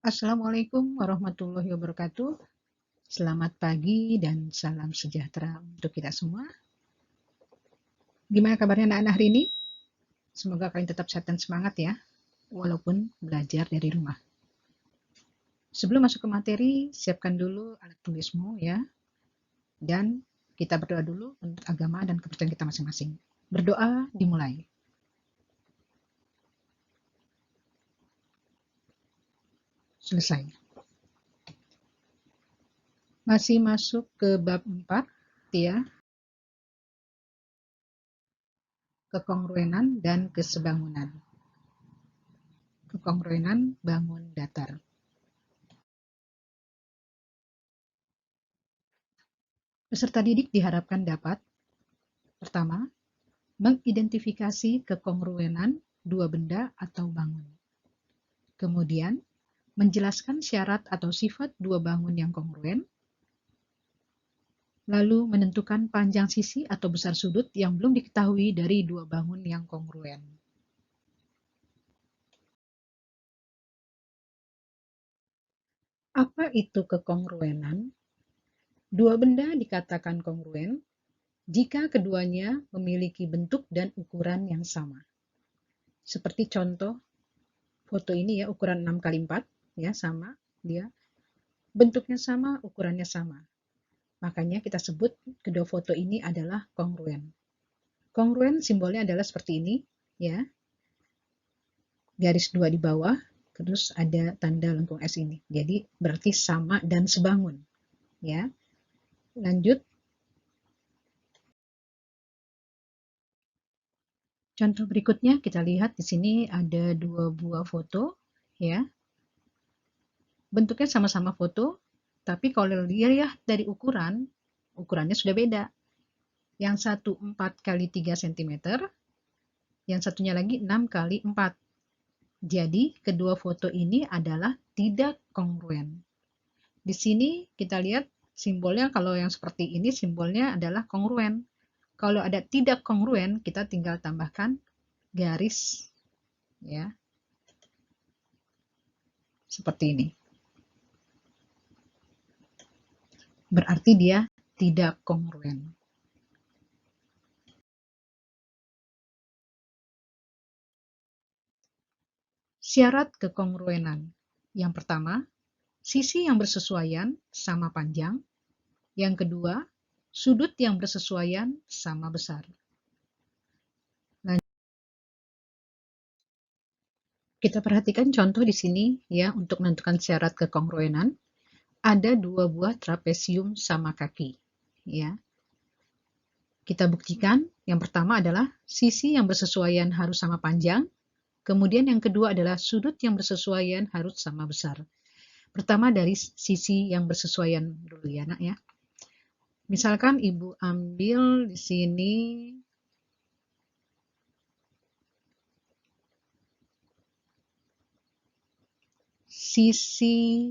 Assalamualaikum warahmatullahi wabarakatuh. Selamat pagi dan salam sejahtera untuk kita semua. Gimana kabarnya anak-anak hari ini? Semoga kalian tetap sehat dan semangat ya, walaupun belajar dari rumah. Sebelum masuk ke materi, siapkan dulu alat tulismu ya, dan kita berdoa dulu untuk agama dan kepercayaan kita masing-masing. Berdoa dimulai. Selesai. Masih masuk ke bab 4 ya, kekongruenan dan kesebangunan. Kekongruenan bangun datar. Peserta didik diharapkan dapat: pertama, mengidentifikasi kekongruenan dua benda atau bangun. Kemudian, menjelaskan syarat atau sifat dua bangun yang kongruen. Lalu, menentukan panjang sisi atau besar sudut yang belum diketahui dari dua bangun yang kongruen. Apa itu kekongruenan? Dua benda dikatakan kongruen jika keduanya memiliki bentuk dan ukuran yang sama. Seperti contoh foto ini ya, ukuran 6x4 ya, sama dia. Bentuknya sama, ukurannya sama. Makanya kita sebut kedua foto ini adalah kongruen. Kongruen simbolnya adalah seperti ini ya. Garis 2 di bawah, terus ada tanda lengkung S ini. Jadi berarti sama dan sebangun ya. Lanjut. Contoh berikutnya kita lihat di sini ada dua buah foto ya. Bentuknya sama-sama foto, tapi kalau dilihat dari ukurannya sudah beda. Yang satu 4x3 cm, yang satunya lagi 6x4. Jadi, kedua foto ini adalah tidak kongruen. Di sini kita lihat simbolnya, kalau yang seperti ini simbolnya adalah kongruen. Kalau ada tidak kongruen, kita tinggal tambahkan garis ya. Seperti ini. Berarti dia tidak kongruen. Syarat kekongruenan. Yang pertama, sisi yang bersesuaian sama panjang. Yang kedua, sudut yang bersesuaian sama besar. Kita perhatikan contoh di sini ya, untuk menentukan syarat kekongruenan. Ada dua buah trapesium sama kaki ya. Kita buktikan, yang pertama adalah sisi yang bersesuaian harus sama panjang, kemudian yang kedua adalah sudut yang bersesuaian harus sama besar. Pertama dari sisi yang bersesuaian dulu ya nak ya. Misalkan ibu ambil di sini sisi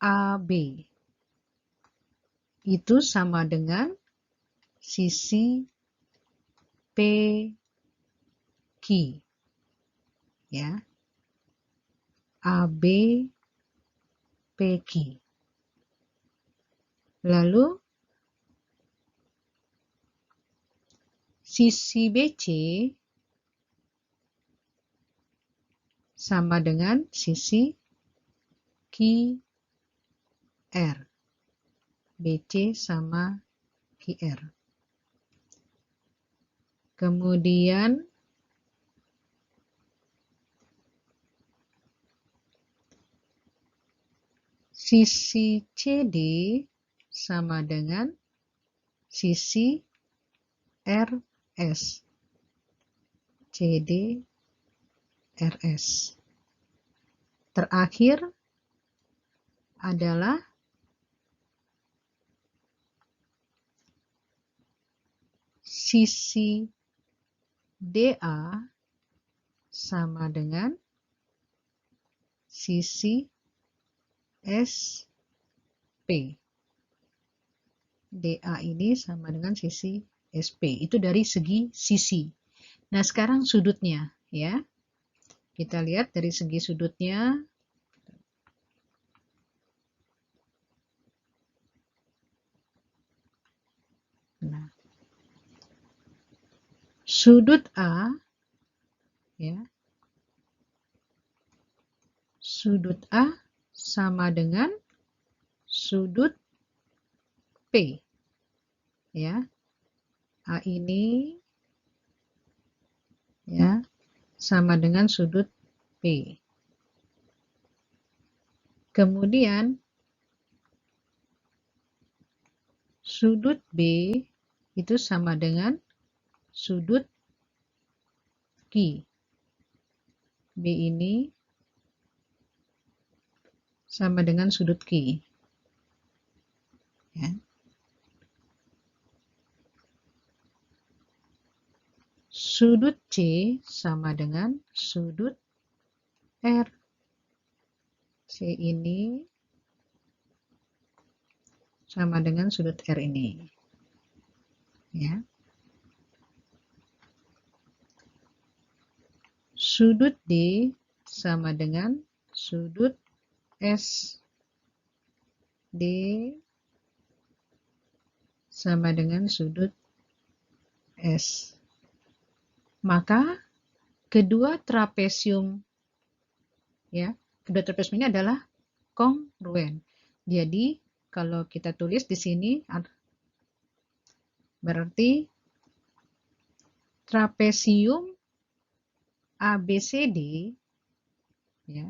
AB, itu sama dengan sisi PQ ya. AB PQ. Lalu sisi BC sama dengan sisi QR. BC sama QR. Kemudian sisi CD sama dengan sisi RS. CD RS. Terakhir adalah sisi DA sama dengan sisi SP. DA ini sama dengan sisi SP. Itu dari segi sisi. Nah, sekarang sudutnya ya. Kita lihat dari segi sudutnya. Kita sudut A, ya, sudut A sama dengan sudut P, ya. A ini, ya, sama dengan sudut P. Kemudian sudut B itu sama dengan sudut Q. B ini sama dengan sudut Q. Ya. Sudut C sama dengan sudut R. C ini sama dengan sudut R ini. Ya. Sudut D sama dengan sudut S. D sama dengan sudut S. Maka kedua trapesium, ya, kedua trapesium ini adalah kongruen. Jadi kalau kita tulis di sini berarti trapesium ABCD, ya,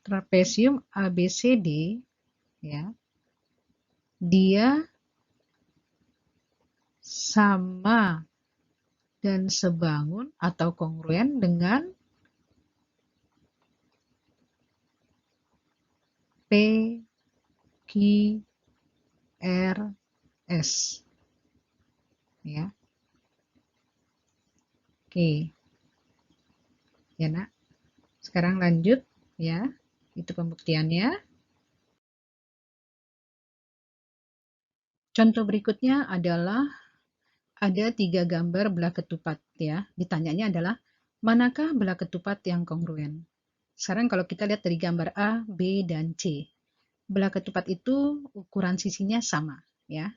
trapesium ABCD, ya, dia sama dan sebangun atau kongruen dengan P, Q, R, S. Ya. Oke. Ya, Nak. Sekarang lanjut, ya. Itu pembuktiannya. Contoh berikutnya adalah ada 3 gambar belah ketupat, ya. Ditanyanya adalah manakah belah ketupat yang kongruen? Sekarang kalau kita lihat dari gambar A, B, dan C. Belah ketupat itu ukuran sisinya sama, ya.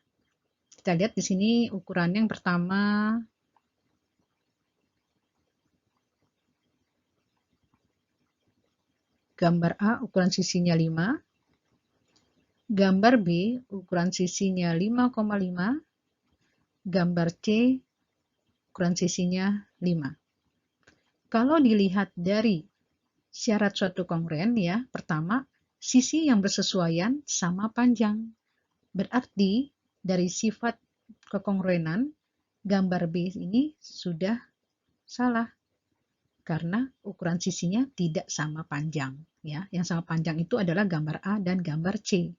Kita lihat di sini ukuran yang pertama gambar A ukuran sisinya 5, gambar B ukuran sisinya 5,5, gambar C ukuran sisinya 5. Kalau dilihat dari syarat suatu kongruen, ya, pertama, sisi yang bersesuaian sama panjang. Berarti dari sifat kekongruenan, gambar B ini sudah salah karena ukuran sisinya tidak sama panjang, ya. Yang sama panjang itu adalah gambar A dan gambar C.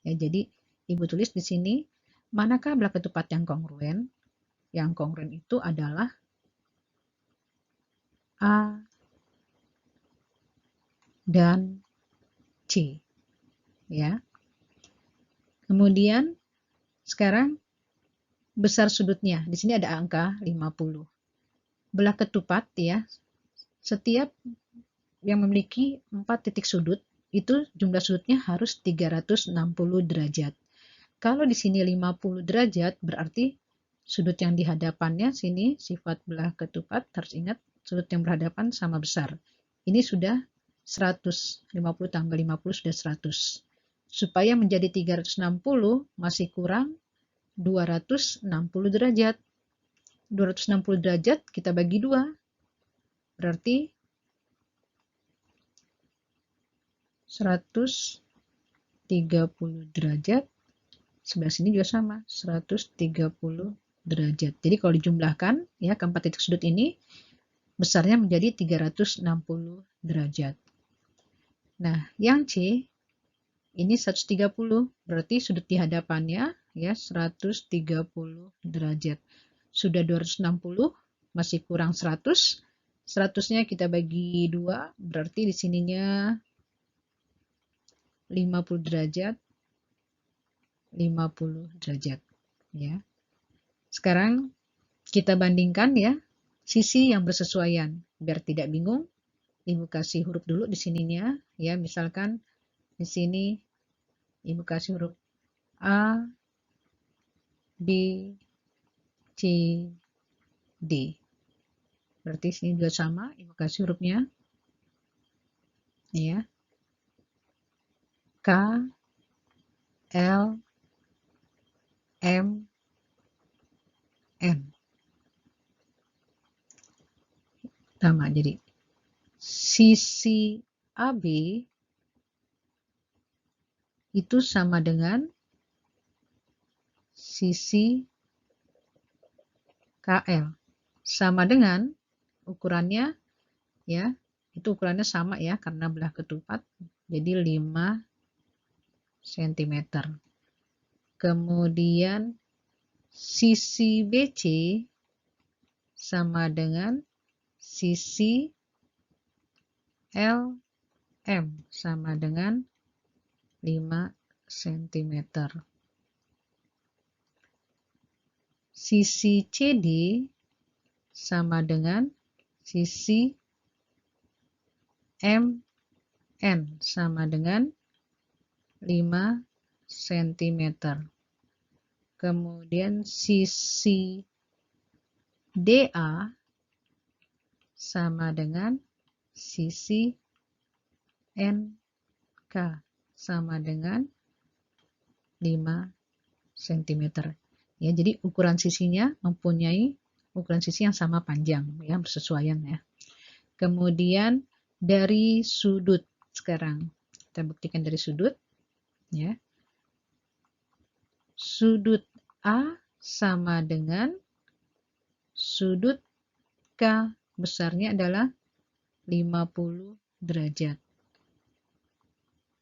Ya, jadi Ibu tulis di sini manakah belah ketupat yang kongruen? Yang kongruen itu adalah A dan C, ya. Kemudian sekarang besar sudutnya. Di sini ada angka 50. Belah ketupat, ya, setiap yang memiliki 4 titik sudut itu jumlah sudutnya harus 360 derajat. Kalau di sini 50 derajat berarti sudut yang di hadapannya sini sifat belah ketupat, harus ingat sudut yang berhadapan sama besar. Ini sudah 100, 50 tambah 50 sudah 100. Supaya menjadi 360 masih kurang 260 derajat. 260 derajat kita bagi 2. Berarti 130 derajat. Sebelah sini juga sama, 130 derajat. Jadi kalau dijumlahkan, ya, keempat titik sudut ini besarnya menjadi 360 derajat. Nah, yang C ini 130, berarti sudut di hadapannya, ya, 130 derajat. Sudah 260, masih kurang 100. 100-nya kita bagi 2, berarti di sininya 50 derajat. 50 derajat, ya. Sekarang kita bandingkan, ya, sisi yang bersesuaian. Biar tidak bingung, Ibu kasih huruf dulu di sininya, ya. Misalkan di sini Ibu kasih huruf A, B, C, D. Berarti sini juga sama, Ibu kasih hurufnya. Ya. K, L, M, N. Sama, jadi sisi AB itu sama dengan sisi KL. Sama dengan ukurannya, ya, itu ukurannya sama ya, karena belah ketupat, jadi 5 cm. Kemudian sisi BC sama dengan sisi LM sama dengan 5 cm. Sisi CD sama dengan sisi MN sama dengan 5 cm. Kemudian sisi DA sama dengan sisi NK sama dengan 5 cm. Ya, jadi ukuran sisinya mempunyai ukuran sisi yang sama panjang, ya, bersesuaian ya. Kemudian dari sudut sekarang kita buktikan dari sudut, ya. Sudut A sama dengan sudut K, besarnya adalah 50 derajat.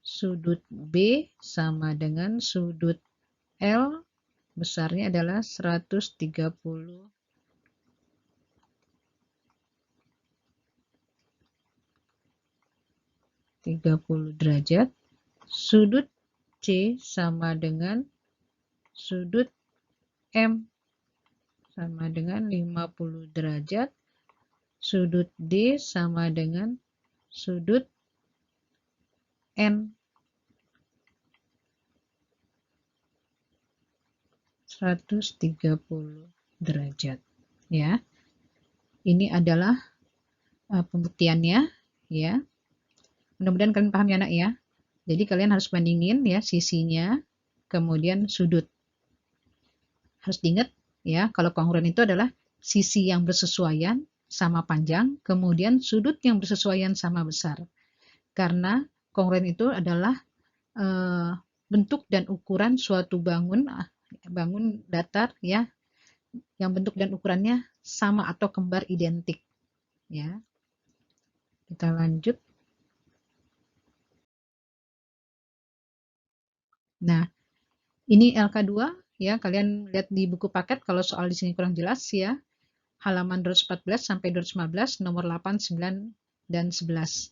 Sudut B sama dengan sudut L, besarnya adalah 130 derajat. Sudut C sama dengan sudut M sama dengan 50 derajat. Sudut D sama dengan sudut N 130 derajat. Ya. Ini adalah pembuktiannya, ya. Mudah-mudahan kalian paham ya, Nak, ya. Jadi kalian harus bandingin ya sisinya, kemudian sudut. Harus diingat ya, kalau kongruen itu adalah sisi yang bersesuaian sama panjang, kemudian sudut yang bersesuaian sama besar. Karena kongruen itu adalah bentuk dan ukuran suatu bangun datar ya, yang bentuk dan ukurannya sama atau kembar identik. Ya. Kita lanjut. Nah, ini LK2 ya, kalian lihat di buku paket kalau soal di sini kurang jelas ya. Halaman 214 sampai 215 nomor 8, 9 dan 11.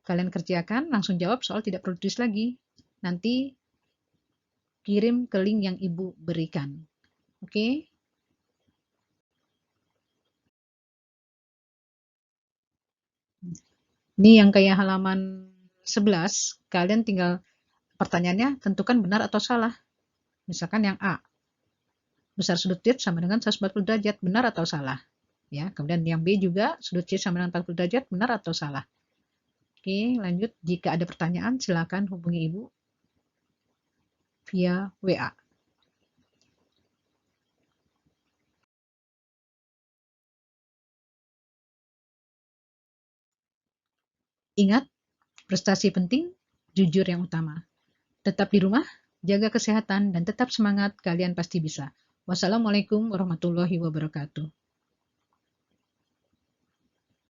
Kalian kerjakan, langsung jawab, soal tidak perlu tulis lagi. Nanti kirim ke link yang Ibu berikan. Oke? Ini yang kayak halaman 11, kalian tinggal pertanyaannya tentukan benar atau salah. Misalkan yang A, besar sudut C sama dengan 140 derajat, benar atau salah? Ya, kemudian yang B juga, sudut C sama dengan 40 derajat, benar atau salah? Oke, lanjut. Jika ada pertanyaan, silakan hubungi Ibu via WA. Ingat, prestasi penting, jujur yang utama. Tetap di rumah, jaga kesehatan, dan tetap semangat, kalian pasti bisa. Wassalamualaikum warahmatullahi wabarakatuh.